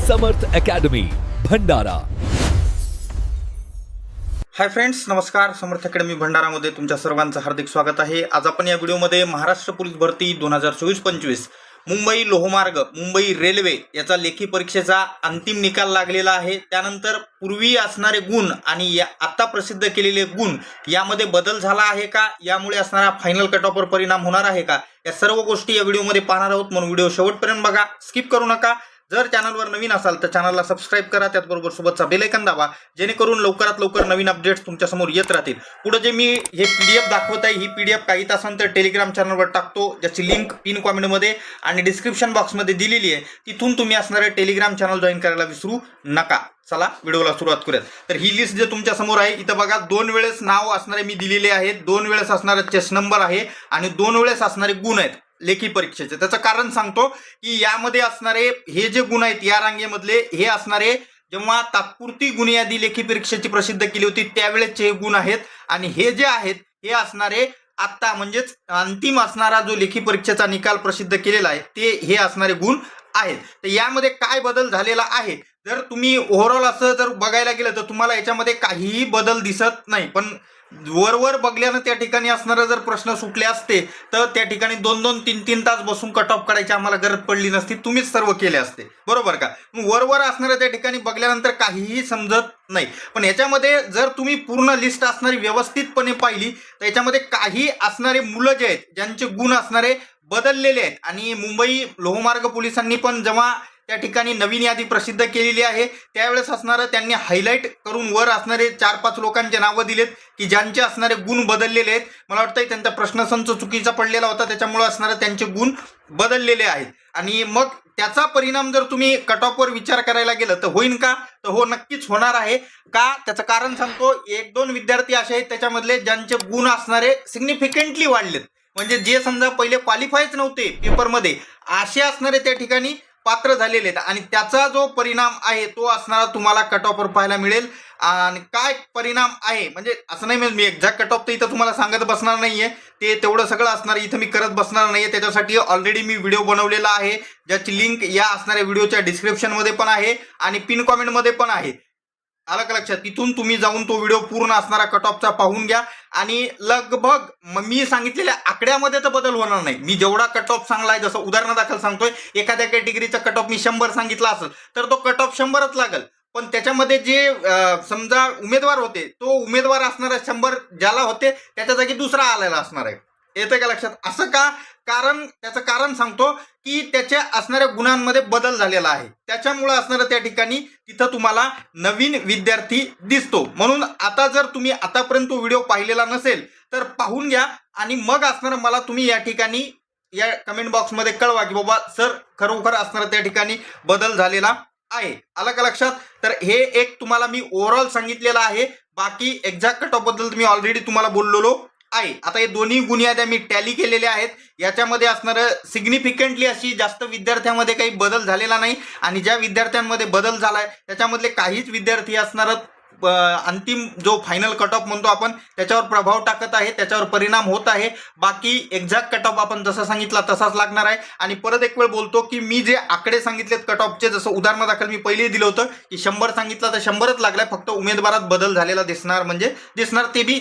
समर्थ academy Bhandara. Hi friends, नमस्कार। समर्थ academy भंडारामध्ये तुमच्या सर्वांचं हार्दिक स्वागत आहे। आज आपण या व्हिडिओमध्ये महाराष्ट्र पोलीस भरती 2024-25 मुंबई लोहमार्ग मुंबई रेल्वे याचा लेखी परीक्षेचा अंतिम निकाल लागलेला आहे। त्यानंतर पूर्वी असणारे गुण आणि आता प्रसिद्ध केलेले गुण यामध्ये बदल झाला आहे का, यामुळे असणारा फायनल कट ऑफवर परिणाम होणार आहे का, या सर्व गोष्टी या व्हिडिओमध्ये पाहणार आहोत। म्हणून व्हिडिओ शेवटपर्यंत बघा, स्किप करू नका। जर चॅनलवर नवीन असाल तर चॅनलला सबस्क्राइब करा, त्याचबरोबर सोबतचा बेल आयकॉन दाबा, जेणेकरून लवकरात लवकर नवीन अपडेट्स तुमच्या समोर येत राहतील। पुढे जे मी हे पीडीएफ दाखवत आहे, ही पीडीएफ काही तासांतर टेलिग्राम चॅनलवर टाकतो, ज्याची लिंक पिन कॉमेंटमध्ये आणि डिस्क्रिप्शन बॉक्समध्ये दिलेली आहे। तिथून तुम्ही असणारे टेलिग्राम चॅनल जॉईन करायला विसरू नका। चला व्हिडिओला सुरुवात करूयात। तर ही लिस्ट जे तुमच्या समोर आहे, इथं बघा 2 वेळेस नाव असणारे मी दिलेले आहेत, 2 वेळेस असणारा चेस नंबर आहे आणि 2 वेळेस असणारे गुण आहेत लेखी परीक्षेचे। त्याचं कारण सांगतो की यामध्ये असणारे हे जे गुण आहेत या रांगेमधले हे असणारे जेव्हा तात्पुरती गुणयादी लेखी परीक्षेची प्रसिद्ध केली होती त्यावेळेचे हे गुण आहेत, आणि हे जे आहेत हे असणारे आता म्हणजेच अंतिम असणारा जो लेखी परीक्षेचा निकाल प्रसिद्ध केलेला आहे ते हे असणारे गुण आहेत। तर यामध्ये काय बदल झालेला आहे, जर तुम्ही ओव्हरऑल असं जर बघायला गेलं तर तुम्हाला याच्यामध्ये काहीही बदल दिसत नाही, पण वरवर बघल्यानं त्या ठिकाणी असणारे जर प्रश्न सुटले असते तर त्या ठिकाणी 2-2, 3-3 तास बसून कट ऑफ काढायची आम्हाला गरज पडली नसती, तुम्हीच सर्व केले असते, बरोबर का। वरवर असणारे त्या ठिकाणी बघल्यानंतर काहीही समजत नाही, पण याच्यामध्ये जर तुम्ही पूर्ण लिस्ट असणारी व्यवस्थितपणे पाहिली तर याच्यामध्ये काही असणारे मुलं जे आहेत ज्यांचे गुण असणारे बदललेले आहेत, आणि मुंबई लोहमार्ग पोलिसांनी पण जेव्हा त्या ठिकाणी नवीन यादी प्रसिद्ध केलेली आहे त्यावेळेस असणारं त्यांनी हायलाईट करून वर असणारे 4-5 लोकांचे नावं दिलेत की ज्यांचे असणारे गुण बदललेले आहेत। मला वाटतं त्यांचा प्रश्नसंच चुकीचा पडलेला होता, त्याच्यामुळे असणारे त्यांचे गुण बदललेले आहेत। आणि मग त्याचा परिणाम जर तुम्ही कट ऑफवर विचार करायला गेलं तर होईल का, तर हो, नक्कीच होणार आहे का। त्याचं कारण सांगतो, 1-2 विद्यार्थी असे आहेत त्याच्यामधले ज्यांचे गुण असणारे सिग्निफिकंटली वाढलेत, म्हणजे जे समजा पहिले क्वालिफायच नव्हते पेपरमध्ये असे असणारे त्या ठिकाणी पात्र झालेले आहेत, आणि त्याचा जो परिणाम आहे तो असणारा तुम्हाला कट ऑफवर पाहायला मिळेल। आणि काय परिणाम आहे म्हणजे असं नाही, मी एक्झॅक्ट कट ऑफ तर इथं तुम्हाला सांगत बसणार नाहीये, ते तेवढं सगळं असणार इथं मी करत बसणार नाहीये। त्याच्यासाठी ऑलरेडी मी व्हिडिओ बनवलेला आहे, ज्याची लिंक या असणाऱ्या व्हिडिओच्या डिस्क्रिप्शनमध्ये पण आहे आणि पिन कॉमेंटमध्ये पण आहे। आलं का लक्षात, तिथून तुम्ही जाऊन तो व्हिडिओ पूर्ण असणारा कट ऑफचा पाहून घ्या। आणि लगभग मी सांगितलेल्या आकड्यामध्ये तर बदल होणार नाही। मी जेवढा कट ऑफ सांगलाय, जसं उदाहरणादाखल सांगतोय, एखाद्या कॅटेगरीचा कट ऑफ मी 100 सांगितला असेल तर तो कट ऑफ 100च लागेल, पण त्याच्यामध्ये जे समजा उमेदवार होते तो उमेदवार असणारा 100 ज्याला होते त्याच्या जागी दुसरा आलेला असणार आहे। येतं का लक्षात, असं का, कारण त्याचं कारण सांगतो की त्याच्या असणाऱ्या गुणांमध्ये बदल झालेला आहे, त्याच्यामुळे असणारं त्या ठिकाणी तिथं तुम्हाला नवीन विद्यार्थी दिसतो। म्हणून आता जर तुम्ही आतापर्यंत व्हिडिओ पाहिलेला नसेल तर पाहून घ्या, आणि मग असणारं मला तुम्ही या ठिकाणी या कमेंट बॉक्समध्ये कळवा की बाबा सर खरोखर असणारं त्या ठिकाणी बदल झालेला आहे। आलं का लक्षात, तर हे एक तुम्हाला मी ओव्हरऑल सांगितलेलं आहे, बाकी एक्झॅक्ट कट ऑफ बद्दल मी ऑलरेडी तुम्हाला बोललेलो आहे। आता हे दोन्ही गुणयाद्या मी टॅली केलेल्या आहेत, याच्यामध्ये असणारं सिग्निफिकंटली अशी जास्त विद्यार्थ्यांमध्ये काही बदल झालेला नाही, आणि ज्या विद्यार्थ्यांमध्ये बदल झालाय त्याच्यामधले काहीच विद्यार्थी असणारं अंतिम जो फायनल कट ऑफ म्हणतो आपण त्याच्यावर प्रभाव टाकत आहे, त्याच्यावर परिणाम होत आहे। बाकी एक्झॅक्ट कट ऑफ आपण जसं सांगितला तसाच लागणार आहे। आणि परत एक वेळ बोलतो की मी जे आकडे सांगितलेत कट ऑफचे, जसं उदाहरणादाखल मी पहिले दिलं होतं की 100 सांगितलं तर 100च लागलाय, फक्त उमेदवारात बदल झालेला दिसणार, म्हणजे दिसणार ते बी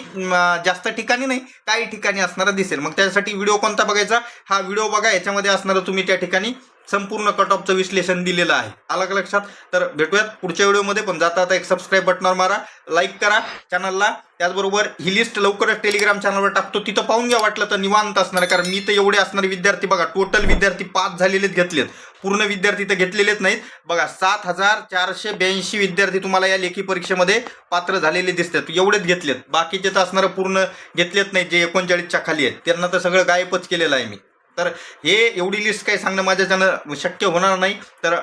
जास्त ठिकाणी नाही, काही ठिकाणी असणारा दिसेल। मग त्यासाठी व्हिडिओ कोणता बघायचा, हा व्हिडिओ बघा, याच्यामध्ये असणारं तुम्ही त्या ठिकाणी संपूर्ण कट ऑफचं विश्लेषण दिलेलं आहे। आलं का लक्षात, तर भेटूयात पुढच्या व्हिडिओमध्ये, पण जाता आता एक सबस्क्राईब बटनावर मारा, लाईक करा चॅनलला, त्याचबरोबर ही लिस्ट लवकरच टेलिग्राम चॅनलवर टाकतो, तिथं पाहून घ्या, वाटलं तर निवांत असणार, कारण मी तर एवढे असणारे विद्यार्थी बघा, टोटल विद्यार्थी 5 झालेलेच घेतलेत, पूर्ण विद्यार्थी तर घेतलेलेच नाहीत बघा। 7482 विद्यार्थी तुम्हाला या लेखी परीक्षेमध्ये पात्र झालेले दिसतात, एवढेच घेतलेत, बाकीचे तर असणारं पूर्ण घेतलेत नाही, जे 39च्या खाली आहेत त्यांना तर सगळं गायबच केलेलं आहे मी। तर हे एवढी लिस्ट काही सांगणं माझ्याच्यानं शक्य होणार नाही, तर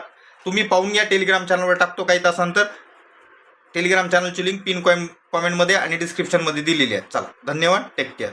तुम्ही पाहून घ्या, टेलिग्राम चॅनलवर टाकतो काही तासांतर, टेलिग्राम चॅनलची लिंक पिन कॉमेंटमध्ये आणि डिस्क्रिप्शनमध्ये दिलेली आहे। चला, धन्यवाद, टेक केअर।